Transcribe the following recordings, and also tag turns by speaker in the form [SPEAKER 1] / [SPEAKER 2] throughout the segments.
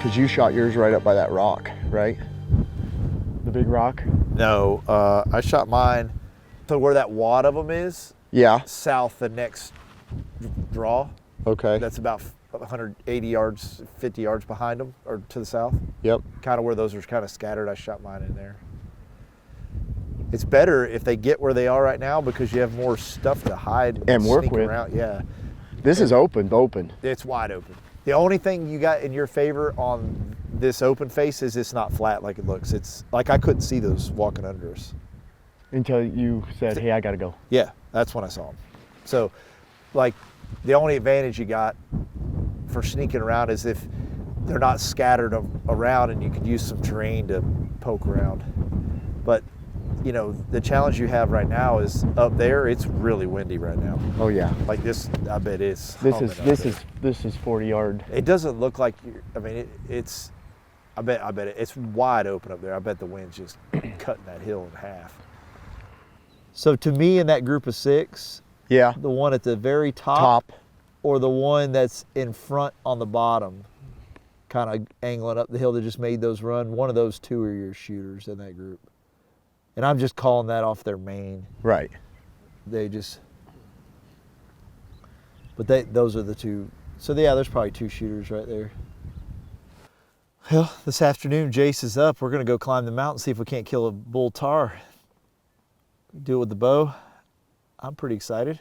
[SPEAKER 1] Because you shot yours right up by that rock, right? The big rock?
[SPEAKER 2] No, I shot mine to where that wad of them is.
[SPEAKER 1] Yeah.
[SPEAKER 2] South the next draw.
[SPEAKER 1] Okay.
[SPEAKER 2] That's about 180 yards, 50 yards behind them, or to the south.
[SPEAKER 1] Yep.
[SPEAKER 2] Kind of where those are kind of scattered. I shot mine in there. It's better if they get where they are right now because you have more stuff to hide
[SPEAKER 1] and work
[SPEAKER 2] sneak
[SPEAKER 1] with.
[SPEAKER 2] around. Yeah.
[SPEAKER 1] This is open.
[SPEAKER 2] It's wide open. The only thing you got in your favor on this open face is it's not flat like it looks. It's like I couldn't see those walking under us.
[SPEAKER 1] Until you said, hey, I gotta go.
[SPEAKER 2] Yeah, that's when I saw them. So, like, the only advantage you got for sneaking around is if they're not scattered around and you could use some terrain to poke around. But, you know, the challenge you have right now is up there, it's really windy right now.
[SPEAKER 1] Oh yeah.
[SPEAKER 2] Like this, I bet it's
[SPEAKER 1] This is 40 yard.
[SPEAKER 2] It doesn't look like I mean, it's. I bet it's wide open up there. I bet the wind's just cutting that hill in half. So to me, in that group of 6,
[SPEAKER 1] Yeah.
[SPEAKER 2] the one at the very top, or the one that's in front on the bottom, kind of angling up the hill that just made those run, one of those 2 are your shooters in that group. And I'm just calling that off their main.
[SPEAKER 1] Right.
[SPEAKER 2] They just, but those are the 2. So yeah, there's probably 2 shooters right there. Well, this afternoon, Jace is up. We're gonna go climb the mountain, see if we can't kill a bull tar. Do it with the bow. I'm pretty excited.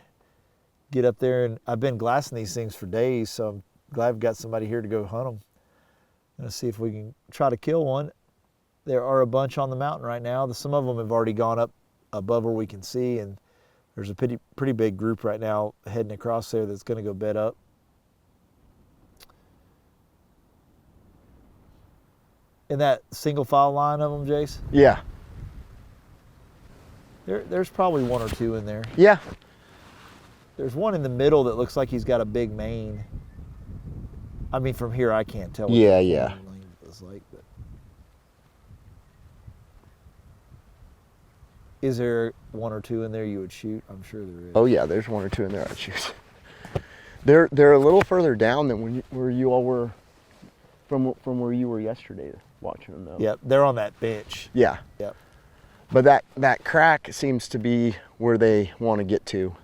[SPEAKER 2] Get up there, and I've been glassing these things for days, so I'm glad I've got somebody here to go hunt them. Gonna see if we can try to kill one. There are a bunch on the mountain right now. Some of them have already gone up above where we can see, and there's a pretty big group right now heading across there that's gonna go bed up. In that single file line of them, Jace?
[SPEAKER 1] Yeah.
[SPEAKER 2] There's probably 1 or 2 in there.
[SPEAKER 1] Yeah.
[SPEAKER 2] There's one in the middle that looks like he's got a big mane. I mean, from here I can't tell. What
[SPEAKER 1] Yeah,
[SPEAKER 2] the
[SPEAKER 1] yeah.
[SPEAKER 2] mane is like, but. Is there 1 or 2 in there you would shoot? I'm sure there is.
[SPEAKER 1] Oh yeah, there's 1 or 2 in there I'd shoot. They're a little further down than where you all were from where you were yesterday watching them though.
[SPEAKER 2] Yep, they're on that bench.
[SPEAKER 1] Yeah.
[SPEAKER 2] Yep.
[SPEAKER 1] But that crack seems to be where they want to get to.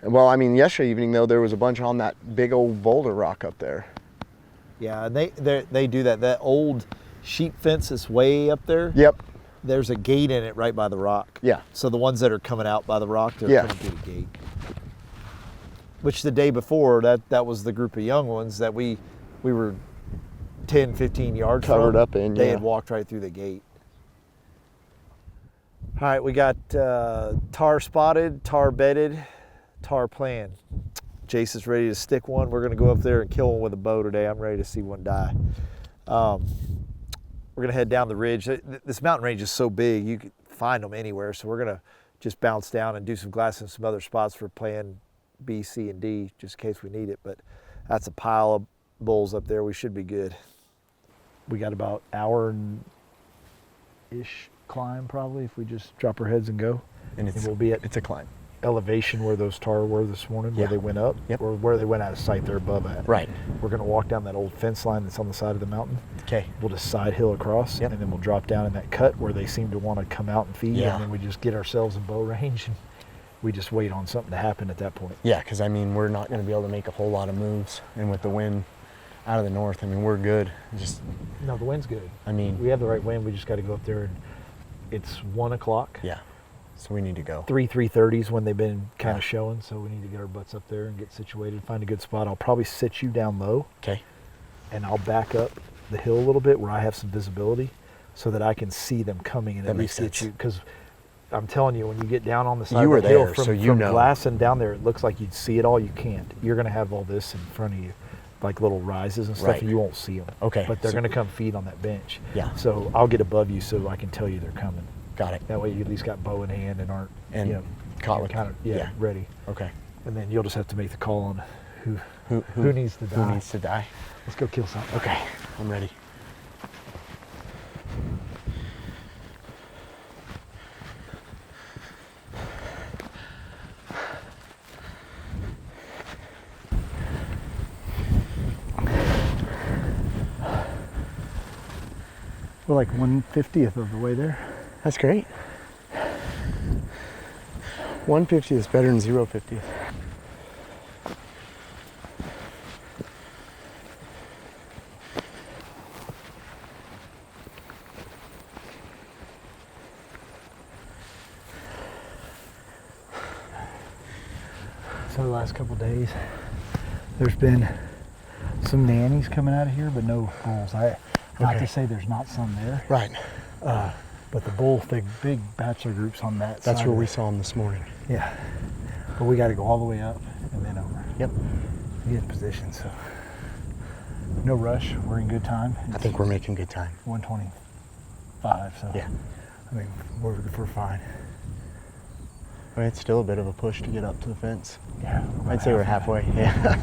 [SPEAKER 1] Well, I mean, yesterday evening though, there was a bunch on that big old boulder rock up there.
[SPEAKER 2] Yeah, and they do that. That old sheep fence is way up there.
[SPEAKER 1] Yep.
[SPEAKER 2] There's a gate in it right by the rock.
[SPEAKER 1] Yeah.
[SPEAKER 2] So the ones that are coming out by the rock, they're
[SPEAKER 1] Yeah.
[SPEAKER 2] coming through the gate. Which the day before, that was the group of young ones that we were 10, 15 yards
[SPEAKER 1] Covered
[SPEAKER 2] from.
[SPEAKER 1] up in,
[SPEAKER 2] They
[SPEAKER 1] yeah.
[SPEAKER 2] had walked right through the gate. All right, we got tar spotted, tar bedded, tar planned. Jace is ready to stick one. We're gonna go up there and kill one with a bow today. I'm ready to see one die. We're gonna head down the ridge. This mountain range is so big, you can find them anywhere. So we're gonna just bounce down and do some glassing in some other spots for plan B, C, and D, just in case we need it. But that's a pile of bulls up there. We should be good. We got about hour-ish climb probably if we just drop our heads and go.
[SPEAKER 1] And
[SPEAKER 2] we'll be at
[SPEAKER 1] it's a climb.
[SPEAKER 2] elevation where those tar were this morning, where
[SPEAKER 1] Yeah.
[SPEAKER 2] they went up,
[SPEAKER 1] Yep.
[SPEAKER 2] or where they went out of sight, they're above at.
[SPEAKER 1] Right.
[SPEAKER 2] We're gonna walk down that old fence line that's on the side of the mountain.
[SPEAKER 1] Okay.
[SPEAKER 2] We'll just side hill across,
[SPEAKER 1] Yep.
[SPEAKER 2] and then we'll drop down in that cut where they seem to want to come out and feed,
[SPEAKER 1] Yeah.
[SPEAKER 2] and then we just get ourselves in bow range, and we just wait on something to happen at that point.
[SPEAKER 1] Yeah, because I mean, we're not going to be able to make a whole lot of moves, and with the wind out of the north, I mean, we're good. Just,
[SPEAKER 2] No, the wind's good.
[SPEAKER 1] I mean,
[SPEAKER 2] We have the right wind. We just got to go up there, and it's 1 o'clock.
[SPEAKER 1] yeah. So we need to go.
[SPEAKER 2] 3:30 when they've been kind
[SPEAKER 1] Yeah.
[SPEAKER 2] of showing, so we need to get our butts up there and get situated, find a good spot. I'll probably sit you down low,
[SPEAKER 1] Okay.
[SPEAKER 2] and I'll back up the hill a little bit where I have some visibility so that I can see them coming and
[SPEAKER 1] That
[SPEAKER 2] at
[SPEAKER 1] makes
[SPEAKER 2] least get
[SPEAKER 1] sense.
[SPEAKER 2] you. Because I'm telling you, when you get down on the side
[SPEAKER 1] You
[SPEAKER 2] of
[SPEAKER 1] were
[SPEAKER 2] the hill
[SPEAKER 1] there,
[SPEAKER 2] from,
[SPEAKER 1] so you
[SPEAKER 2] from
[SPEAKER 1] know.
[SPEAKER 2] glassing down there, it looks like you'd see it all. You can't. You're going to have all this in front of you, like little rises and stuff,
[SPEAKER 1] Right.
[SPEAKER 2] and you won't see them.
[SPEAKER 1] Okay.
[SPEAKER 2] But they're
[SPEAKER 1] So-
[SPEAKER 2] going to come feed on that bench.
[SPEAKER 1] Yeah.
[SPEAKER 2] So I'll get above you so I can tell you they're coming.
[SPEAKER 1] Got it.
[SPEAKER 2] That way you at least got bow in hand and aren't,
[SPEAKER 1] And
[SPEAKER 2] you know,
[SPEAKER 1] caught
[SPEAKER 2] you're
[SPEAKER 1] with-
[SPEAKER 2] kind of
[SPEAKER 1] yeah.
[SPEAKER 2] ready.
[SPEAKER 1] Okay.
[SPEAKER 2] And then you'll just have to make the call on who needs to die.
[SPEAKER 1] Who needs to die?
[SPEAKER 2] Let's go kill something.
[SPEAKER 1] Okay. I'm ready.
[SPEAKER 2] We're like 1/50th of the way there.
[SPEAKER 1] That's great. 1/50 is better than 0/50.
[SPEAKER 2] So the last couple days, there's been some nannies coming out of here, but no bulls. Not
[SPEAKER 1] Okay.
[SPEAKER 2] to say there's not some there,
[SPEAKER 1] Right.
[SPEAKER 2] but the bull, big bachelor groups on that side.
[SPEAKER 1] That's where
[SPEAKER 2] of
[SPEAKER 1] we
[SPEAKER 2] it.
[SPEAKER 1] saw them this morning.
[SPEAKER 2] Yeah, but we got to go all the way up and then over.
[SPEAKER 1] Yep.
[SPEAKER 2] To get in position, so no rush. We're in good time.
[SPEAKER 1] I think we're making good time.
[SPEAKER 2] 1:25. So
[SPEAKER 1] Yeah.
[SPEAKER 2] I mean we're fine.
[SPEAKER 1] I mean, it's still a bit of a push to get up to the fence.
[SPEAKER 2] Yeah.
[SPEAKER 1] I'd say we're halfway. Yeah.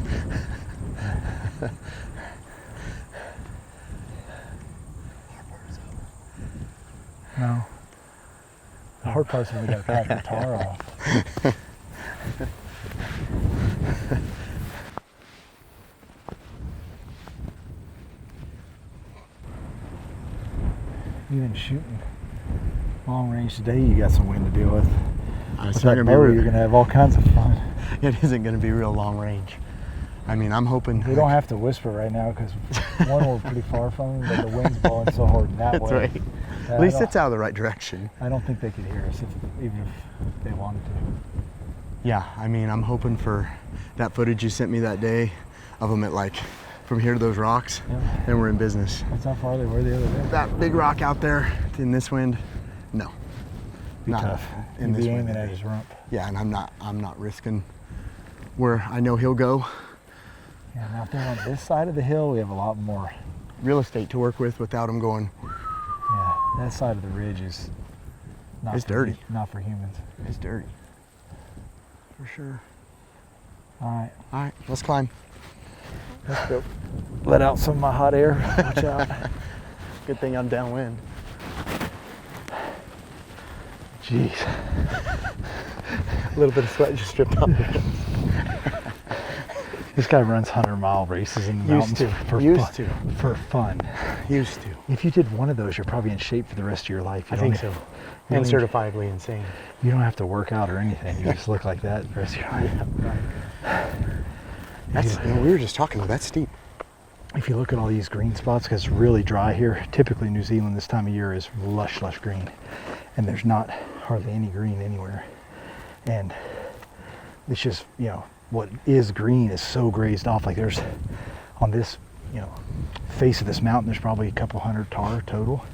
[SPEAKER 2] No. The hard part's when we got to crack the tar off. Even shooting long range today, you got some wind to deal with.
[SPEAKER 1] It's
[SPEAKER 2] With
[SPEAKER 1] not
[SPEAKER 2] that
[SPEAKER 1] gonna be
[SPEAKER 2] bow,
[SPEAKER 1] real-
[SPEAKER 2] you're gonna have all kinds of fun.
[SPEAKER 1] It isn't going to be real long range. I mean, I'm hoping.
[SPEAKER 2] We don't have to whisper right now because one, we're pretty far from them, but the wind's blowing so hard that
[SPEAKER 1] That's
[SPEAKER 2] way.
[SPEAKER 1] right.
[SPEAKER 2] that
[SPEAKER 1] At least
[SPEAKER 2] I don't-
[SPEAKER 1] it's out of the right direction.
[SPEAKER 2] I don't think they could hear us even if they wanted to.
[SPEAKER 1] Yeah, I mean, I'm hoping for that footage you sent me that day of them at like from here to those rocks,
[SPEAKER 2] Yeah.
[SPEAKER 1] and we're in business.
[SPEAKER 2] That's how far they were the other day.
[SPEAKER 1] That big rock out there in this wind, no.
[SPEAKER 2] Be
[SPEAKER 1] Not
[SPEAKER 2] tough.
[SPEAKER 1] in
[SPEAKER 2] You'd
[SPEAKER 1] this
[SPEAKER 2] be
[SPEAKER 1] wind.
[SPEAKER 2] aiming at his rump.
[SPEAKER 1] Yeah, and I'm not risking where I know he'll go.
[SPEAKER 2] Yeah, now if they're on this side of the hill, we have a lot more.
[SPEAKER 1] Real estate to work with without him going.
[SPEAKER 2] Yeah, that side of the ridge is not
[SPEAKER 1] It's
[SPEAKER 2] for
[SPEAKER 1] dirty.
[SPEAKER 2] Not for humans.
[SPEAKER 1] It's dirty. For sure.
[SPEAKER 2] All right,
[SPEAKER 1] All right, let's climb.
[SPEAKER 2] let's go. Let out some of my hot air. Watch out.
[SPEAKER 1] Good thing I'm downwind.
[SPEAKER 2] Jeez.
[SPEAKER 1] A little bit of sweat just dripped off.
[SPEAKER 2] This guy runs 100-mile races in the mountains for fun.
[SPEAKER 1] Used to.
[SPEAKER 2] If you did one of those, you're probably in shape for the rest of your life. You
[SPEAKER 1] I
[SPEAKER 2] don't
[SPEAKER 1] think
[SPEAKER 2] need-
[SPEAKER 1] so.
[SPEAKER 2] you
[SPEAKER 1] And
[SPEAKER 2] don't need-
[SPEAKER 1] certifiably insane.
[SPEAKER 2] You don't have to work out or anything. You just look like that the rest of your life.
[SPEAKER 1] That's, we were just talking about that's steep.
[SPEAKER 2] If you look at all these green spots, because it's really dry here, typically New Zealand this time of year is lush green. And there's not hardly any green anywhere. And it's just, what is green is so grazed off. Like there's, on this, face of this mountain, there's probably a couple hundred tar total.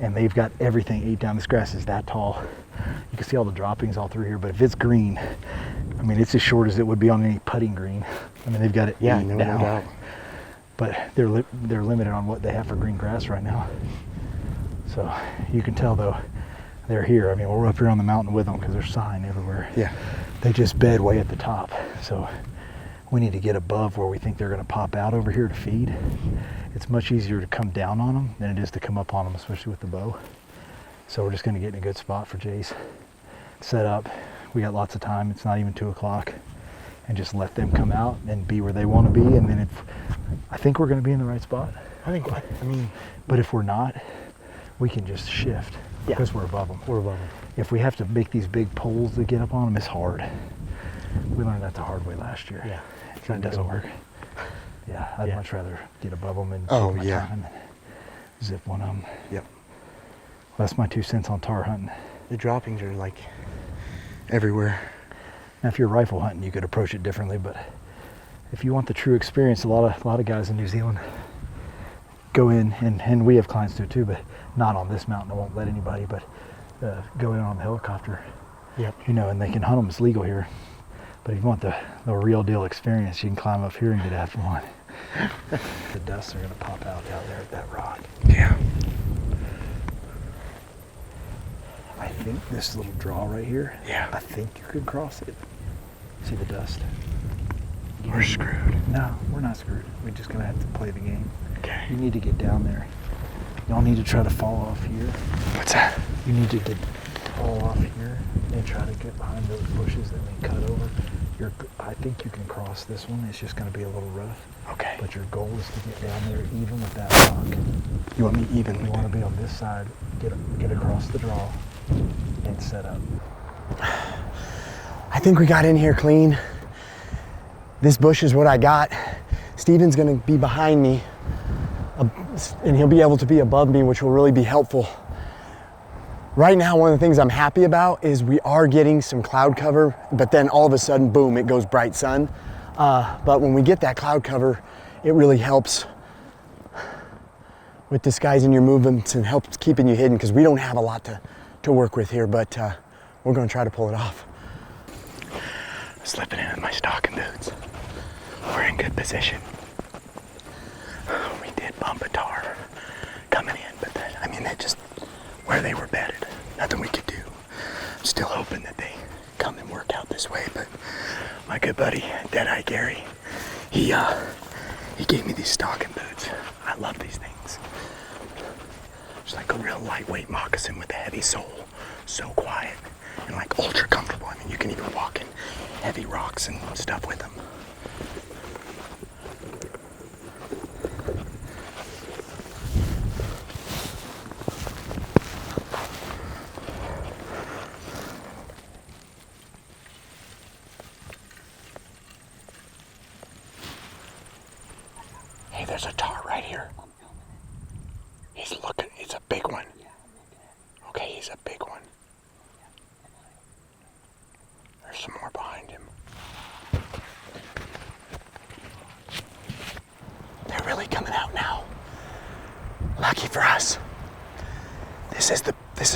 [SPEAKER 2] And they've got everything ate down. This grass is that tall. You can see all the droppings all through here, but if it's green, I mean, it's as short as it would be on any putting green. I mean, they've got it ate
[SPEAKER 1] No
[SPEAKER 2] down.
[SPEAKER 1] doubt.
[SPEAKER 2] But they're limited on what they have for green grass right now. So you can tell though, they're here. I mean, we're up here on the mountain with them because there's sign everywhere.
[SPEAKER 1] Yeah.
[SPEAKER 2] They just bed way at the top. So we need to get above where we think they're going to pop out over here to feed. It's much easier to come down on them than it is to come up on them, especially with the bow. So we're just going to get in a good spot for Jace. Set up. We got lots of time. It's not even 2 o'clock. And just let them come out and be where they want to be. And then I think we're going to be in the right spot. But if we're not, we can just shift because we're above them.
[SPEAKER 1] We're above them.
[SPEAKER 2] If we have to make these big poles to get up on them, it's hard. We learned that the hard way last year.
[SPEAKER 1] Yeah.
[SPEAKER 2] It doesn't work. Yeah, I'd much rather get above them and
[SPEAKER 1] Oh,
[SPEAKER 2] take my
[SPEAKER 1] yeah.
[SPEAKER 2] time and zip one of them.
[SPEAKER 1] Yep.
[SPEAKER 2] That's my 2 cents on tar hunting.
[SPEAKER 1] The droppings are like everywhere.
[SPEAKER 2] Now, if you're rifle hunting, you could approach it differently, but if you want the true experience, a lot of guys in New Zealand go in, and we have clients do it too, but not on this mountain. I won't let anybody, but go in on the helicopter.
[SPEAKER 1] Yep.
[SPEAKER 2] And they can hunt them. It's legal here. But if you want the real deal experience, you can climb up here and get after one. The dusts are going to pop out down there at that rock.
[SPEAKER 1] Yeah.
[SPEAKER 2] I think this little draw right here, I think you could cross it. See the dust?
[SPEAKER 1] We're screwed.
[SPEAKER 2] No, we're not screwed. We're just going to have to play the game.
[SPEAKER 1] Okay.
[SPEAKER 2] You need to get down there. Y'all need to try to fall off here.
[SPEAKER 1] What's that?
[SPEAKER 2] You need to fall off here and try to get behind those bushes that may cut over. I think you can cross this one. It's just going to be a little rough.
[SPEAKER 1] Okay.
[SPEAKER 2] But your goal is to get down there even with that rock.
[SPEAKER 1] You want me even?
[SPEAKER 2] You want to be on this side, get across the draw, and set up.
[SPEAKER 1] I think we got in here clean. This bush is what I got. Steven's gonna be behind me, and he'll be able to be above me, which will really be helpful. Right now, one of the things I'm happy about is we are getting some cloud cover, but then all of a sudden, boom, it goes bright sun. But when we get that cloud cover, it really helps with disguising your movements and helps keeping you hidden, because we don't have a lot to work with here, but we're gonna try to pull it off. Slipping in my stocking boots. We're in good position. We did bump a tar coming in, but then, I mean, just where they were bedded, nothing we could do. I'm still hoping that they come and work out this way, but my good buddy, Deadeye Gary, he gave me these stocking boots. I love these things. It's like a real lightweight moccasin with a heavy sole. So quiet and like ultra comfortable. I mean, you can even walk in heavy rocks and stuff with them. Hey, there's a tar right here. He's looking, it's a big one. Okay, he's a big one. There's some more behind him. They're really coming out now. Lucky for us. This is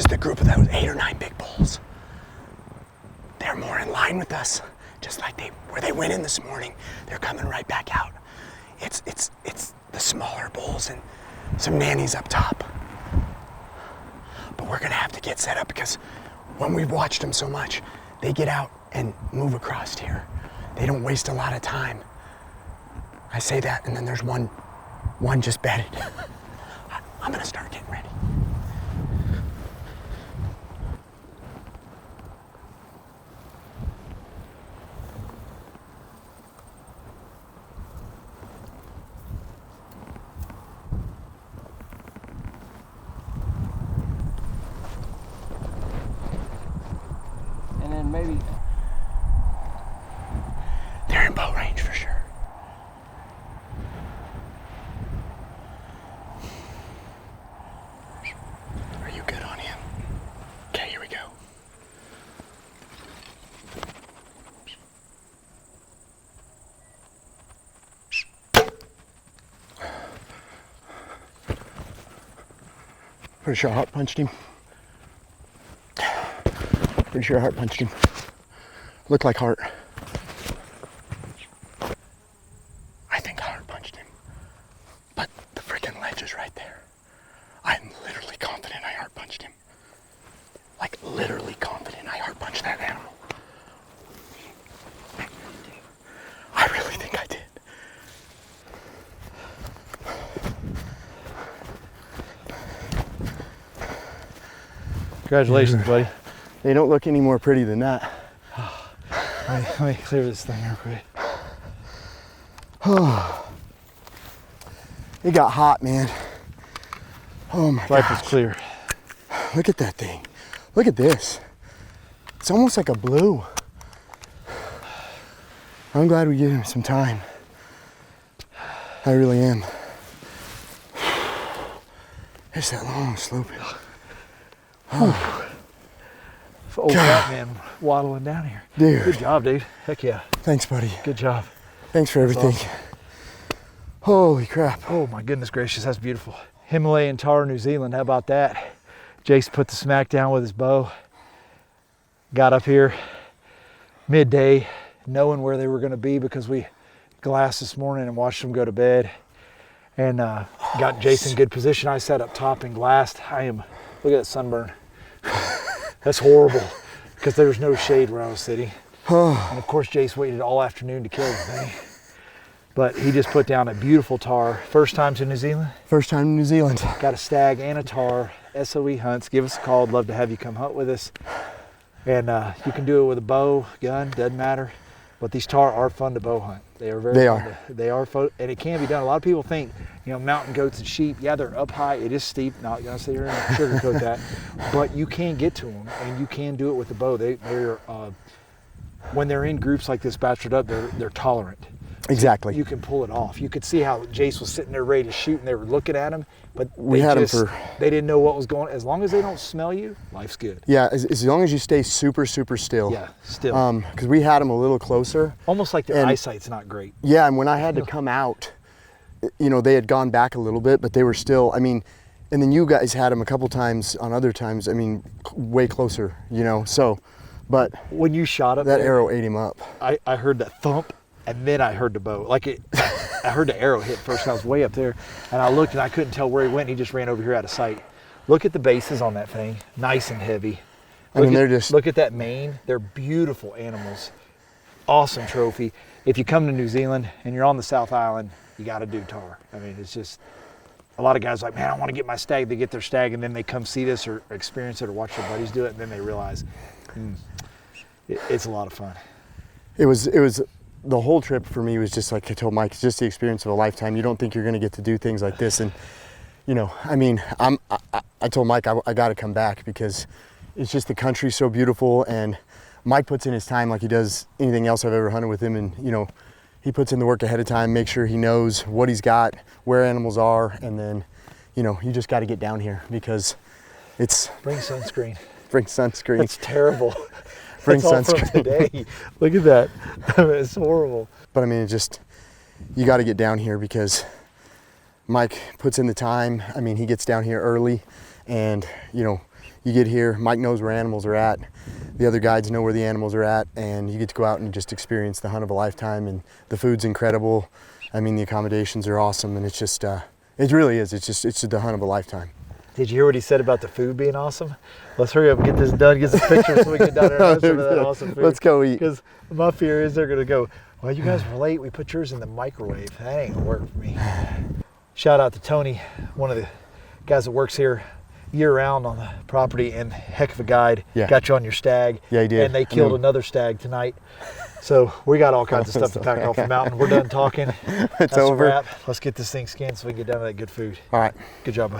[SPEAKER 1] the group of those 8 or 9 big bulls. They're more in line with us, just like where they went in this morning. They're coming right back out. It's the smaller bulls and some nannies up top. But we're gonna have to get set up, because when we've watched them so much, they get out and move across here. They don't waste a lot of time. I say that, and then there's one just bedded. I'm gonna start getting ready.
[SPEAKER 3] Maybe
[SPEAKER 1] they're in bow range for sure. Are you good on him? Okay, here we go. Pretty sure I heart punched him. Pretty sure I heart punched him. Looked like heart. I think I heart punched him. But the freaking ledge is right there. I'm literally confident I heart punched him. Like literally confident I heart punched that animal. I really think I did.
[SPEAKER 2] Congratulations, buddy.
[SPEAKER 1] They don't look any more pretty than that.
[SPEAKER 2] Let me clear this thing real quick.
[SPEAKER 1] It got hot, man. Oh my
[SPEAKER 2] Life
[SPEAKER 1] gosh.
[SPEAKER 2] is clear.
[SPEAKER 1] Look at that thing. Look at this. It's almost like a blue. I'm glad we gave him some time. I really am. There's that long slope.
[SPEAKER 2] Old fat man waddling down here.
[SPEAKER 1] Dude.
[SPEAKER 2] Good job, dude. Heck yeah.
[SPEAKER 1] Thanks, buddy.
[SPEAKER 2] Good job.
[SPEAKER 1] Thanks for everything.
[SPEAKER 2] Awesome.
[SPEAKER 1] Holy crap.
[SPEAKER 2] Oh my goodness gracious, that's beautiful. Himalayan Tahr, New Zealand, how about that? Jace put the smack down with his bow. Got up here midday, knowing where they were gonna be, because we glassed this morning and watched them go to bed. And got Jace in good position. I sat up top and glassed. Look at that sunburn. That's horrible, because there was no shade where I was sitting. And of course, Jace waited all afternoon to kill the thing. But he just put down a beautiful tar. First time to New Zealand?
[SPEAKER 1] First time in New Zealand.
[SPEAKER 2] Got a stag and a tar. SOE Hunts. Give us a call. I'd love to have you come hunt with us. And you can do it with a bow, gun, doesn't matter. But these tahr are fun to bow hunt. They are very
[SPEAKER 1] They
[SPEAKER 2] fun
[SPEAKER 1] are.
[SPEAKER 2] They are fun, and it can be done. A lot of people think, mountain goats and sheep, yeah, they're up high. It is steep. Not gonna sit here and sugarcoat that, but you can get to them, and you can do it with the bow. They're when they're in groups like this, bachelored up, they're tolerant.
[SPEAKER 1] Exactly.
[SPEAKER 2] You can pull it off. You could see how Jace was sitting there ready to shoot, and they were looking at him, but
[SPEAKER 1] We had him for.
[SPEAKER 2] they didn't know what was going on. As long as they don't smell you, life's good.
[SPEAKER 1] Yeah, as long as you stay super, super still.
[SPEAKER 2] Yeah, still.
[SPEAKER 1] Because we had him a little closer.
[SPEAKER 2] Almost like their
[SPEAKER 1] and-
[SPEAKER 2] eyesight's not great.
[SPEAKER 1] Yeah, and when I had to come out, they had gone back a little bit, but they were still, and then you guys had them a couple times on other times, way closer, so, but
[SPEAKER 2] When you shot up
[SPEAKER 1] that
[SPEAKER 2] there,
[SPEAKER 1] arrow ate him up.
[SPEAKER 2] I heard that thump, and then I heard the bow. I heard the arrow hit first, and I was way up there, and I looked, and I couldn't tell where he went. He just ran over here out of sight. Look at the bases on that thing, nice and heavy. Look at that mane. They're beautiful animals. Awesome trophy. If you come to New Zealand and you're on the South Island, you got to do tahr. It's just, a lot of guys are like, man, I want to get my stag. They get their stag, and then they come see this or experience it or watch their buddies do it, and then they realize it's a lot of fun.
[SPEAKER 1] It was the whole trip for me was just like I told Mike, it's just the experience of a lifetime. You don't think you're going to get to do things like this, and I told Mike I got to come back because it's just the country's so beautiful, and Mike puts in his time like he does anything else I've ever hunted with him, and he puts in the work ahead of time, make sure he knows what he's got, where animals are, and then you just got to get down here because it's
[SPEAKER 2] Bring sunscreen.
[SPEAKER 1] bring sunscreen.
[SPEAKER 2] That's terrible.
[SPEAKER 1] Bring
[SPEAKER 2] That's all from
[SPEAKER 1] sunscreen.
[SPEAKER 2] today. Look at that. It's horrible.
[SPEAKER 1] But you got to get down here because Mike puts in the time. He gets down here early, and you get here, Mike knows where animals are at. The other guides know where the animals are at, and you get to go out and just experience the hunt of a lifetime, and the food's incredible. The accommodations are awesome, and it's just, it really is. It's just the hunt of a lifetime.
[SPEAKER 2] Did you hear what he said about the food being awesome? Let's hurry up and get this done, get some pictures so we can get down there and have some of that awesome food.
[SPEAKER 1] Let's go eat.
[SPEAKER 2] Because my fear is they're going to go, well, you guys were late. We put yours in the microwave. That ain't going to work for me. Shout out to Tony, one of the guys that works here year-round on the property, and heck of a guide.
[SPEAKER 1] Yeah.
[SPEAKER 2] Got you on your stag.
[SPEAKER 1] Yeah, he did.
[SPEAKER 2] And they killed another stag tonight. So we got all kinds of stuff to pack off the mountain. We're done talking.
[SPEAKER 1] It's
[SPEAKER 2] That's a
[SPEAKER 1] over.
[SPEAKER 2] wrap. Let's get this thing skinned so we can get down to that good food.
[SPEAKER 1] All right.
[SPEAKER 2] Good job, bud.